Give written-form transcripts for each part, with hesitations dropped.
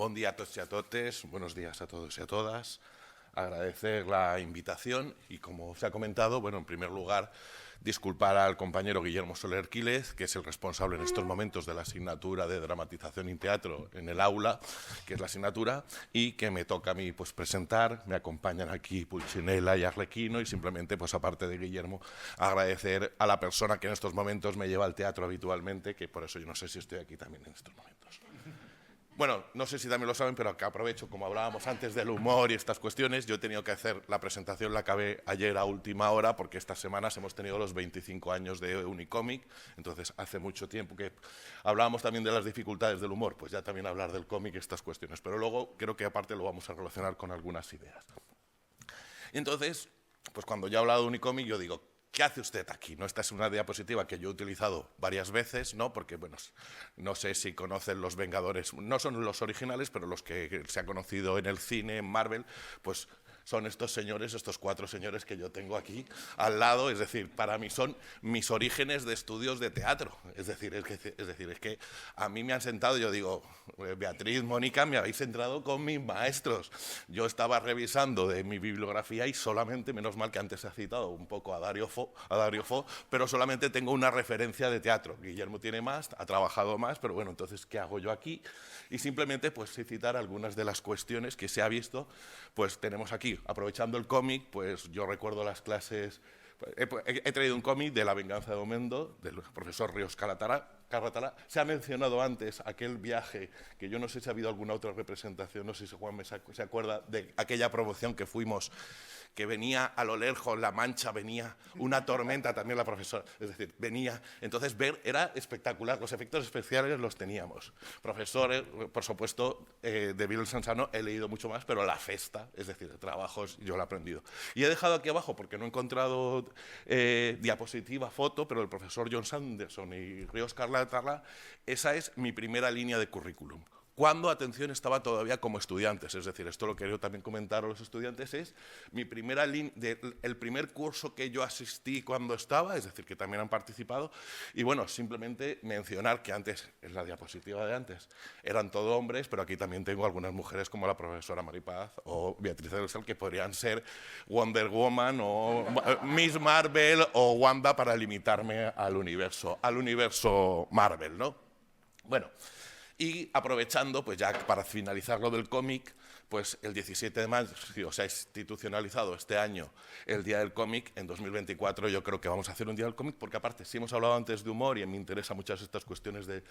Bon día a todos y a totes, buenos días a todos y a todas. Agradecer la invitación y, como se ha comentado, bueno, en primer lugar, disculpar al compañero Guillermo Soler Quílez, que es el responsable en estos momentos de la asignatura de dramatización y teatro en el aula, que es la asignatura, y que me toca a mí pues presentar. Me acompañan aquí Pulcinella y Arlequino, y simplemente, pues aparte de Guillermo, agradecer a la persona que en estos momentos me lleva al teatro habitualmente, que por eso yo no sé si estoy aquí también en estos momentos. Bueno, no sé si también lo saben, pero acá aprovecho, como hablábamos antes del humor y estas cuestiones, yo he tenido que hacer la presentación, la acabé ayer a última hora, porque estas semanas hemos tenido los 25 años de Unicomic, entonces hace mucho tiempo que hablábamos también de las dificultades del humor, pues ya también hablar del cómic y estas cuestiones, pero luego creo que aparte lo vamos a relacionar con algunas ideas. Y entonces, pues cuando ya he hablado de Unicomic, yo digo, ¿qué hace usted aquí? ¿No? Esta es una diapositiva que yo he utilizado varias veces, ¿no? Porque, bueno, no sé si conocen los Vengadores, no son los originales, pero los que se ha conocido en el cine, en Marvel, pues son estos señores, estos cuatro señores que yo tengo aquí al lado, es decir, para mí son mis orígenes de estudios de teatro, es decir, es que a mí me han sentado, yo digo, Beatriz, Mónica, me habéis entrado con mis maestros. Yo estaba revisando de mi bibliografía y solamente, menos mal que antes se ha citado un poco a Dario Fo, pero solamente tengo una referencia de teatro. Guillermo tiene más, ha trabajado más, pero bueno, entonces, ¿qué hago yo aquí? Y simplemente, pues, citar algunas de las cuestiones que se ha visto, pues tenemos aquí, aprovechando el cómic, pues yo recuerdo las clases. He traído un cómic de La venganza de Domendo, del profesor Ríos Carratalá. Se ha mencionado antes aquel viaje, que yo no sé si ha habido alguna otra representación, no sé si Juan se acuerda de aquella promoción que fuimos, que venía a lo lejos La Mancha, venía una tormenta, también la profesora, es decir, venía. Entonces ver era espectacular, los efectos especiales los teníamos. Profesores, por supuesto, de Bill Sansano he leído mucho más, pero La Festa, es decir, trabajos, yo lo he aprendido. Y he dejado aquí abajo, porque no he encontrado diapositiva, foto, pero el profesor John Sanderson y Ríos Carratalá, esa es mi primera línea de currículum. Cuando, atención, estaba todavía como estudiantes, es decir, esto lo quiero también comentar a los estudiantes, es mi primera el primer curso que yo asistí cuando estaba, es decir, que también han participado, y bueno, simplemente mencionar que antes, en la diapositiva de antes, eran todo hombres, pero aquí también tengo algunas mujeres como la profesora Maripaz o Beatriz Ersel, que podrían ser Wonder Woman o Miss Marvel o Wanda, para limitarme al universo Marvel, ¿no? Bueno. Y aprovechando, pues ya para finalizar lo del cómic, pues el 17 de mayo se ha institucionalizado este año el Día del Cómic. En 2024 yo creo que vamos a hacer un Día del Cómic, porque aparte, si hemos hablado antes de humor y me interesan muchas estas cuestiones de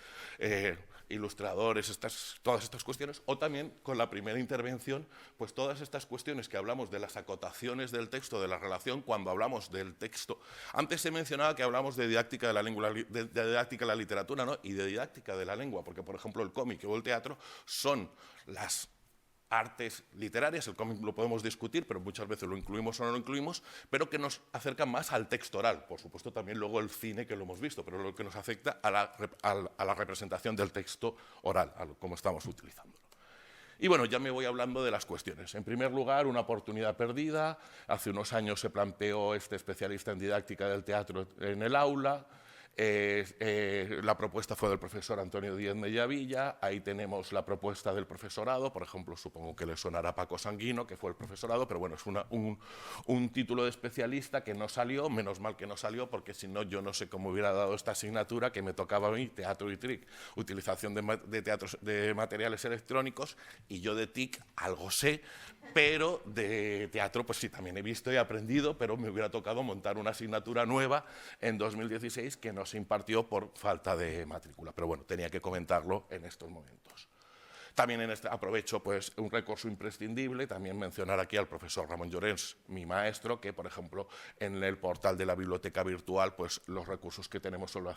ilustradores, todas estas cuestiones, o también con la primera intervención, pues todas estas cuestiones que hablamos de las acotaciones del texto, de la relación cuando hablamos del texto. Antes se mencionaba que hablamos de didáctica de la lengua, de didáctica de la literatura, ¿no? Y de didáctica de la lengua, porque, por ejemplo, el cómic o el teatro son las artes literarias. El cómic lo podemos discutir, pero muchas veces lo incluimos o no lo incluimos, pero que nos acercan más al texto oral. Por supuesto, también luego el cine, que lo hemos visto, pero lo que nos afecta a la representación del texto oral, a cómo estamos utilizándolo. Y bueno, ya me voy hablando de las cuestiones. En primer lugar, una oportunidad perdida. Hace unos años se planteó este especialista en didáctica del teatro en el aula. La propuesta fue del profesor Antonio Díez Mellavilla. Ahí tenemos la propuesta del profesorado, por ejemplo, supongo que le sonará Paco Sanguino, que fue el profesorado, pero bueno, es un título de especialista que no salió, menos mal que no salió, porque si no, yo no sé cómo hubiera dado esta asignatura que me tocaba a mí, teatro y TIC, utilización de materiales electrónicos, y yo de TIC algo sé, pero de teatro pues sí, también he visto y he aprendido, pero me hubiera tocado montar una asignatura nueva en 2016 que no se impartió por falta de matrícula. Pero bueno, tenía que comentarlo en estos momentos. También aprovecho pues un recurso imprescindible, también mencionar aquí al profesor Ramón Llorens, mi maestro, que por ejemplo en el portal de la biblioteca virtual, pues los recursos que tenemos son la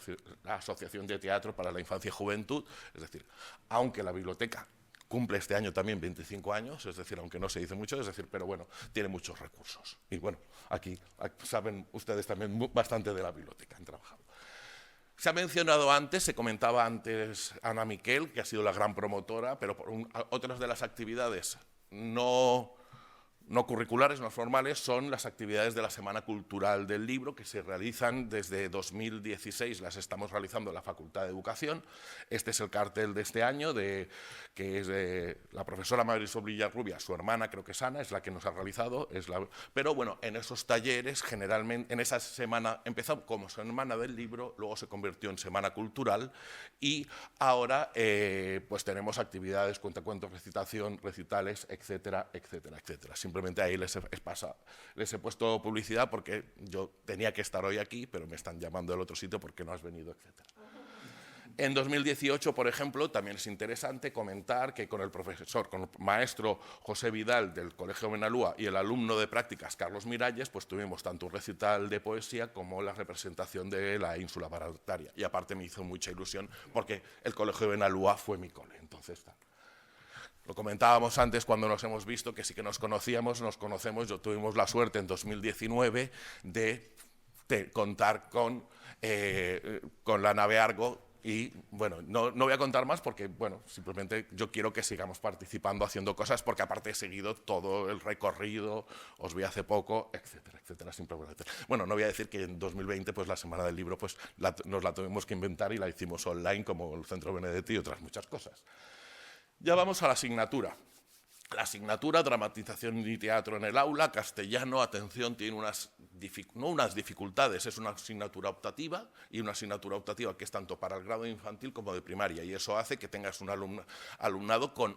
Asociación de Teatro para la Infancia y Juventud, es decir, aunque la biblioteca cumple este año también 25 años, es decir, aunque no se dice mucho, es decir, pero bueno, tiene muchos recursos. Y bueno, aquí saben ustedes también bastante de la biblioteca, han trabajado. Se ha mencionado antes, se comentaba antes Ana Miquel, que ha sido la gran promotora, pero por otras de las actividades no no curriculares, no formales, son las actividades de la Semana Cultural del Libro, que se realizan desde 2016, las estamos realizando en la Facultad de Educación. Este es el cartel de este año, que es de la profesora Marisol Villarrubia, su hermana, creo que es Ana, es la que nos ha realizado. Pero bueno, en esos talleres, generalmente, en esa semana, empezó como Semana del Libro, luego se convirtió en Semana Cultural, y ahora pues tenemos actividades, cuentacuentos, recitación, recitales, etcétera, etcétera, etcétera. Simplemente ahí les he puesto publicidad porque yo tenía que estar hoy aquí, pero me están llamando del otro sitio porque no has venido, etcétera. En 2018, por ejemplo, también es interesante comentar que con el maestro José Vidal del Colegio Benalúa y el alumno de prácticas Carlos Miralles, pues tuvimos tanto un recital de poesía como la representación de la ínsula Barataria. Y aparte me hizo mucha ilusión porque el Colegio Benalúa fue mi cole, entonces tal. Lo comentábamos antes cuando nos hemos visto, que sí que nos conocemos. Yo tuvimos la suerte en 2019 de contar con la nave Argo. Y bueno, no voy a contar más porque, bueno, simplemente yo quiero que sigamos participando, haciendo cosas, porque aparte he seguido todo el recorrido, os vi hace poco, etcétera, etcétera, simplemente. Bueno, no voy a decir que en 2020, pues la Semana del Libro, pues nos la tuvimos que inventar y la hicimos online, como el Centro Benedetti y otras muchas cosas. Ya vamos a la asignatura. La asignatura, dramatización y teatro en el aula, castellano, atención, tiene no unas dificultades, es una asignatura optativa, y una asignatura optativa que es tanto para el grado infantil como de primaria, y eso hace que tengas un alumnado con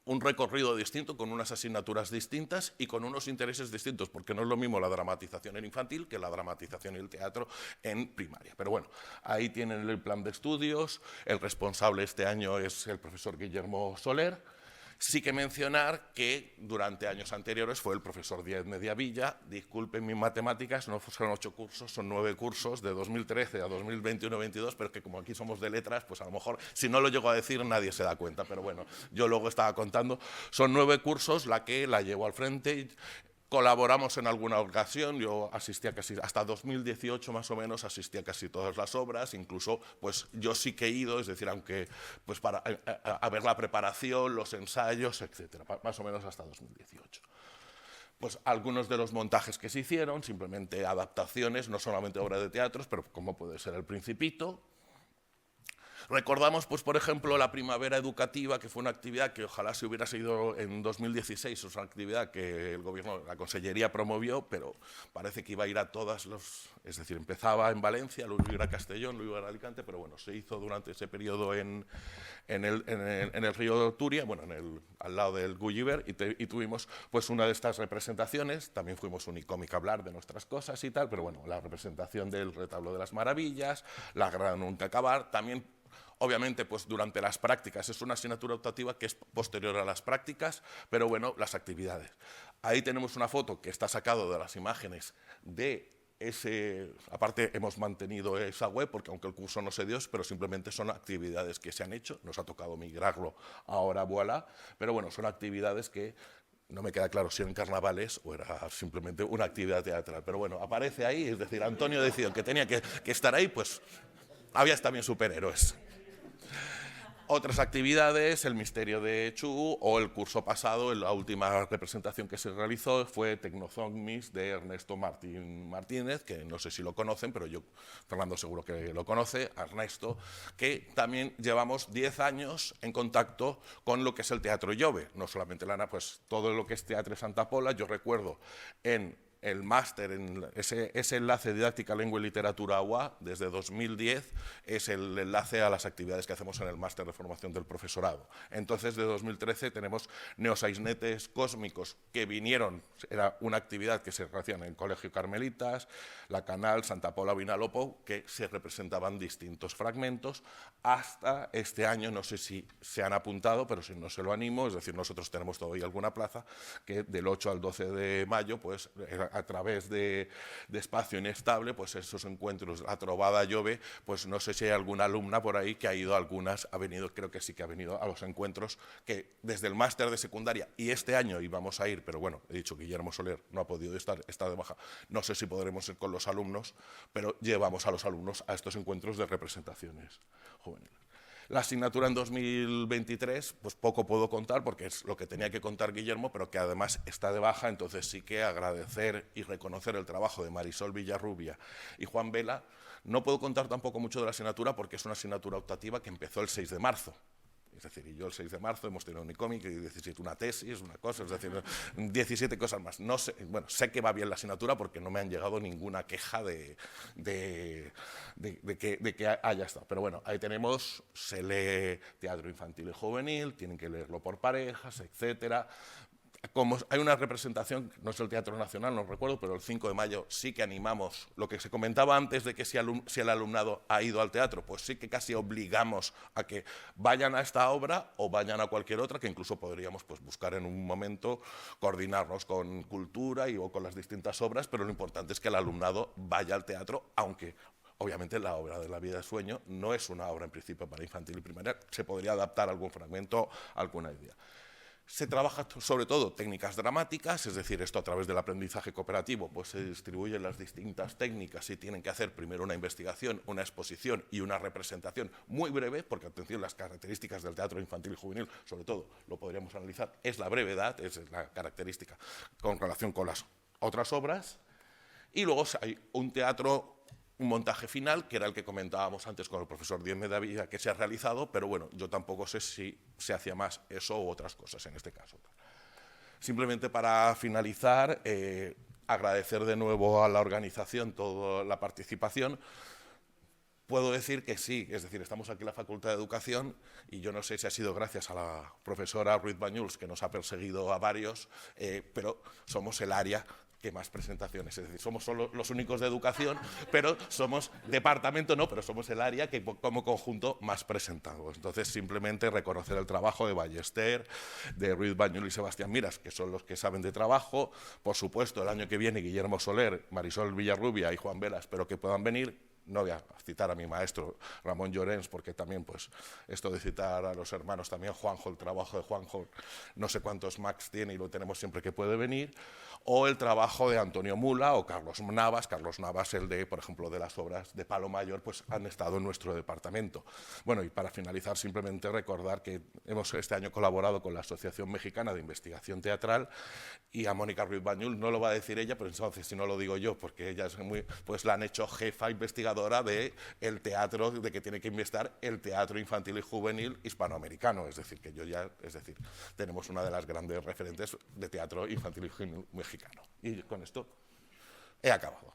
un recorrido distinto, con unas asignaturas distintas y con unos intereses distintos, porque no es lo mismo la dramatización en infantil que la dramatización y el teatro en primaria. Pero bueno, ahí tienen el plan de estudios, el responsable este año es el profesor Guillermo Soler. Sí que mencionar que durante años anteriores fue el profesor Díaz Mediavilla. Disculpen mis matemáticas, no son 8 cursos, son 9 cursos de 2013 a 2021-22, pero que como aquí somos de letras, pues a lo mejor si no lo llego a decir nadie se da cuenta, pero bueno, yo luego estaba contando. Son 9 cursos la que la llevo al frente. Colaboramos en alguna ocasión, yo asistía casi, hasta 2018 más o menos, asistía a casi todas las obras, incluso pues yo sí que he ido, es decir, aunque pues para a ver la preparación, los ensayos, etcétera, más o menos hasta 2018. Pues algunos de los montajes que se hicieron, simplemente adaptaciones, no solamente obras de teatro, pero como puede ser El Principito. Recordamos, pues, por ejemplo, la primavera educativa, que fue una actividad que ojalá se hubiera seguido en 2016, es una actividad que el gobierno, la consellería promovió, pero parece que iba a ir a todas es decir, empezaba en Valencia, luego iba a Castellón, luego iba a Alicante, pero bueno, se hizo durante ese periodo en el río Turia, bueno, al lado del Gulliver, y tuvimos pues una de estas representaciones. También fuimos un icómico a hablar de nuestras cosas y tal, pero bueno, la representación del Retablo de las Maravillas, la Gran Nunca Acabar, también. Obviamente, pues durante las prácticas, es una asignatura optativa que es posterior a las prácticas, pero bueno, las actividades. Ahí tenemos una foto que está sacado de las imágenes de ese. Aparte, hemos mantenido esa web, porque aunque el curso no se dio, pero simplemente son actividades que se han hecho, nos ha tocado migrarlo ahora, voilà, pero bueno, son actividades que no me queda claro si eran carnavales o era simplemente una actividad teatral, pero bueno, aparece ahí, es decir, Antonio decidió que tenía que estar ahí, pues había también superhéroes. Otras actividades, el misterio de Chu, o el curso pasado, la última representación que se realizó fue Tecnozomnis de Ernesto Martínez, que no sé si lo conocen, pero Fernando seguro que lo conoce, Ernesto, que también llevamos 10 años en contacto con lo que es el Teatro Jove, no solamente pues todo lo que es Teatre Santa Pola. Yo recuerdo en el máster, en ese enlace didáctica lengua y literatura UA, desde 2010, es el enlace a las actividades que hacemos en el máster de formación del profesorado. Entonces, de 2013 tenemos neosainetes cósmicos que vinieron, era una actividad que se hacía en el Colegio Carmelitas, la Canal, Santa Pola, Vinalopó, que se representaban distintos fragmentos, hasta este año, no sé si se han apuntado, pero si no se lo animo, es decir, nosotros tenemos todavía alguna plaza, que del 8 al 12 de mayo, pues a través de Espacio Inestable, pues esos encuentros, la Trovada Jove, pues no sé si hay alguna alumna por ahí que ha ido a algunas, ha venido, creo que sí que ha venido a los encuentros, que desde el máster de secundaria, y este año íbamos a ir, pero bueno, he dicho, Guillermo Soler no ha podido estar, está de baja, no sé si podremos ir con los alumnos, pero llevamos a los alumnos a estos encuentros de representaciones juveniles. La asignatura en 2023, pues poco puedo contar porque es lo que tenía que contar Guillermo, pero que además está de baja, entonces sí que agradecer y reconocer el trabajo de Marisol Villarrubia y Juan Vela. No puedo contar tampoco mucho de la asignatura porque es una asignatura optativa que empezó el 6 de marzo. Es decir, y yo el 6 de marzo hemos tenido un cómic y 17 una tesis, una cosa, es decir, 17 cosas más. No sé, bueno, sé que va bien la asignatura porque no me han llegado ninguna queja de que haya estado. Pero bueno, ahí tenemos, se lee teatro infantil y juvenil, tienen que leerlo por parejas, etcétera. Como hay una representación, no es el Teatro Nacional, no recuerdo, pero el 5 de mayo sí que animamos, lo que se comentaba antes de que si el alumnado ha ido al teatro, pues sí que casi obligamos a que vayan a esta obra o vayan a cualquier otra, que incluso podríamos pues, buscar en un momento coordinarnos con cultura o con las distintas obras, pero lo importante es que el alumnado vaya al teatro, aunque obviamente la obra de La vida de sueño no es una obra en principio para infantil y primaria, se podría adaptar algún fragmento, alguna idea. Se trabaja sobre todo técnicas dramáticas, es decir, esto a través del aprendizaje cooperativo, pues se distribuyen las distintas técnicas y tienen que hacer primero una investigación, una exposición y una representación muy breve, porque atención, las características del teatro infantil y juvenil, sobre todo, lo podríamos analizar, es la brevedad, es la característica con relación con las otras obras, y luego hay un teatro, un montaje final, que era el que comentábamos antes con el profesor Díez Medavilla, que se ha realizado, pero bueno, yo tampoco sé si se hacía más eso u otras cosas en este caso. Simplemente para finalizar, agradecer de nuevo a la organización toda la participación. Puedo decir que sí, es decir, estamos aquí en la Facultad de Educación y yo no sé si ha sido gracias a la profesora Ruiz Bañuls, que nos ha perseguido a varios, pero somos el área que más presentaciones, es decir, somos solo los únicos de educación, pero somos departamento, no, pero somos el área que como conjunto más presentamos. Entonces, simplemente reconocer el trabajo de Ballester, de Ruiz Bañul y Sebastián Miras, que son los que saben de trabajo. Por supuesto, el año que viene, Guillermo Soler, Marisol Villarrubia y Juan Vela, espero que puedan venir. No voy a citar a mi maestro Ramón Llorens, porque también, pues, esto de citar a los hermanos, también Juanjo, el trabajo de Juanjo, no sé cuántos Max tiene y lo tenemos siempre que puede venir, o el trabajo de Antonio Mula o Carlos Navas, el de, por ejemplo, de las obras de Palo Mayor, pues han estado en nuestro departamento. Bueno, y para finalizar, simplemente recordar que hemos este año colaborado con la Asociación Mexicana de Investigación Teatral y a Mónica Ruiz Bañul, no lo va a decir ella, pero entonces, si no lo digo yo, porque ella es muy, pues la han hecho jefa investigadora de el teatro, de que tiene que investigar el teatro infantil y juvenil hispanoamericano, es decir, que yo ya, es decir, tenemos una de las grandes referentes de teatro infantil y juvenil mexicano. Y con esto he acabado.